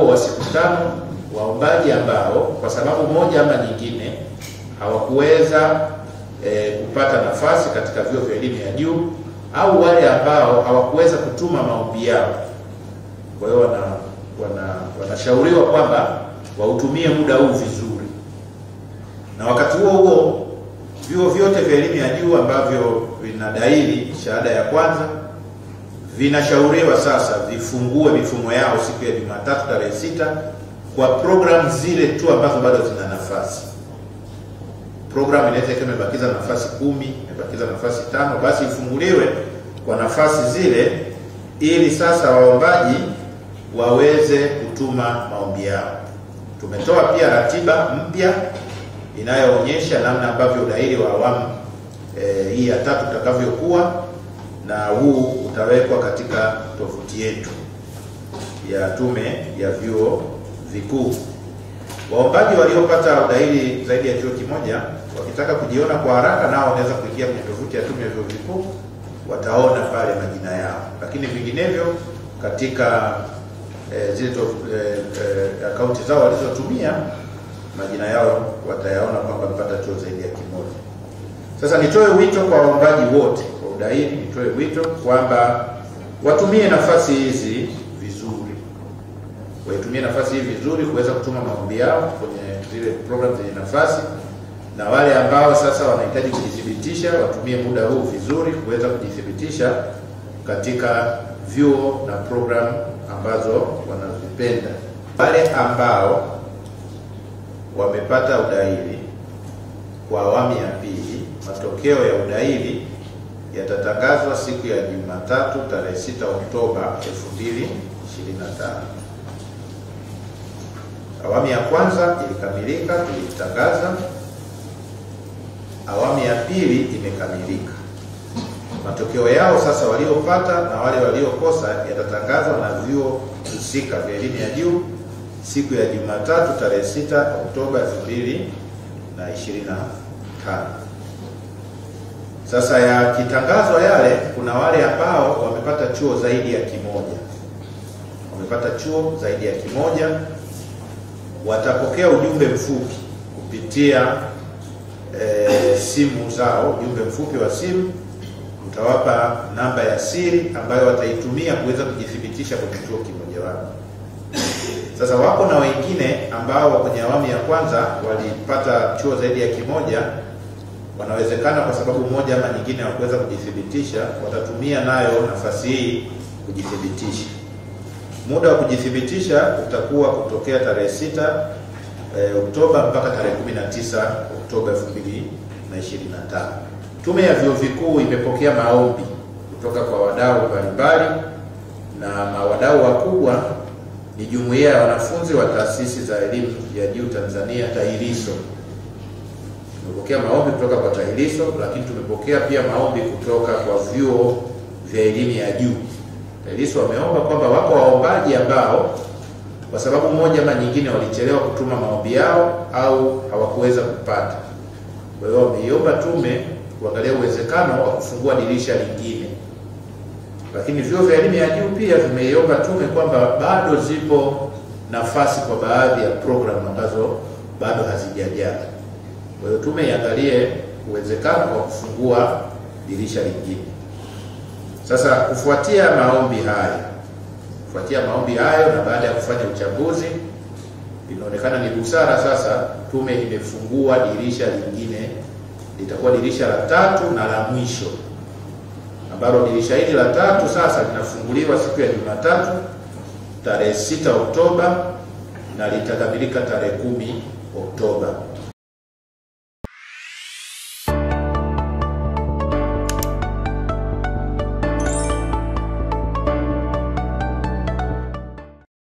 wa siku 5 waombaji ambao kwa sababu moja ama nyingine hawakuweza kupata nafasi katika vyuo vya elimu ya juu, au wale ambao hawakuweza kutuma maombi yao. Kwa hiyo wanashauriwa kwamba wautumie muda huu vizuri. Na wakati huo huo vyuo vyote vya elimu ya juu ambavyo vinadahili shahada ya kwanza vinashauriwa sasa vifungue mifumo yao siku ya Jumatatu tarehe 6 kwa program zile tu ambazo bado zina nafasi. Program inaweza kama imebakiza nafasi 10, imebakiza nafasi 5, basi ifunguliwe kwa nafasi zile ili sasa waombaji waweze kutuma maombi yao. Tumetoa pia ratiba mpya inayoonyesha namna ambavyo udahili wa awamu hii ya 3 utakavyokuwa, na huu utawekwa katika tovuti yetu ya Tume ya Vyuo Vikuu. Waombaji waliopata udahili zaidi ya chuo kimoja wakitaka kujiona kwa haraka, nao wanaweza kuingia kwenye tovuti ya Tume ya Vyuo Vikuu, wataona pale majina yao. Lakini vinginevyo katika zile akaunti zao walizotumia, majina yao watayaona kwamba wamepata chuo zaidi ya kimoja. Sasa nitoe wito kwa waombaji wote wa udahili, nitoe wito kwamba watumie nafasi hizi vizuri. Waitumie nafasi hii vizuri kuweza kutuma maombi yao kwenye zile program zenye nafasi, na wale ambao sasa wanahitaji kujithibitisha watumie muda huu vizuri kuweza kujithibitisha katika vyuo na program ambazo wanazipenda. Wale ambao wamepata udahili kwa awamu ya pili, matokeo ya udahili yatatangazwa siku ya Jumatatu tarehe 6 Oktoba 2025. Awamu ya kwanza ilikamilika, tulitangaza. Awamu ya pili imekamilika. Matokeo yao sasa waliopata na wale waliokosa yatatangazwa na vyuo husika vya elimu ya juu siku ya Jumatatu tarehe 6 Oktoba 2025. Sasa yakitangazwa yale, kuna wale ambao wamepata chuo zaidi ya kimoja. Wamepata chuo zaidi ya kimoja, watapokea ujumbe mfupi kupitia simu zao, ujumbe mfupi wa simu. Utawapa namba ya siri ambayo wataitumia kuweza kujithibitisha kwenye chuo kimoja wao. Sasa wako na wengine ambao kwenye awamu ya kwanza walipata chuo zaidi ya kimoja, wanawezekana kwa sababu moja ama nyingine hawakuweza kujithibitisha, watatumia nayo nafasi hii kujithibitisha. Muda wa kujithibitisha utakuwa kutokea tarehe 6 Oktoba mpaka tarehe 19 Oktoba 2025. Tume ya Vyuo Vikuu imepokea maombi kutoka kwa wadau mbalimbali, na wadau wakubwa ni Jumuiya ya Wanafunzi wa Taasisi za Elimu ya Juu Tanzania, TAHLISO. Tumepokea maombi kutoka kwa TAHLISO, lakini tumepokea pia maombi kutoka kwa vyuo vya elimu ya juu. TAHLISO wameomba kwamba wako waombaji ambao kwa sababu moja ama nyingine walichelewa kutuma maombi yao au hawakuweza kupata. Kwa hiyo wameiomba tume kuangalia uwezekano wa kufungua dirisha lingine. Lakini vyuo vya elimu ya juu pia vimeiomba tume kwamba bado zipo nafasi kwa baadhi ya program ambazo bado hazijajaa. Kwa hiyo tume iangalie uwezekano wa kufungua dirisha lingine. Sasa kufuatia maombi hayo na baada ya kufanya uchambuzi, inaonekana ni busara sasa tume imefungua dirisha lingine. Litakuwa dirisha la 3 na la mwisho, ambalo dirisha hili la 3 sasa linafunguliwa siku ya Jumatatu tarehe 6 Oktoba na litakamilika tarehe 10 Oktoba.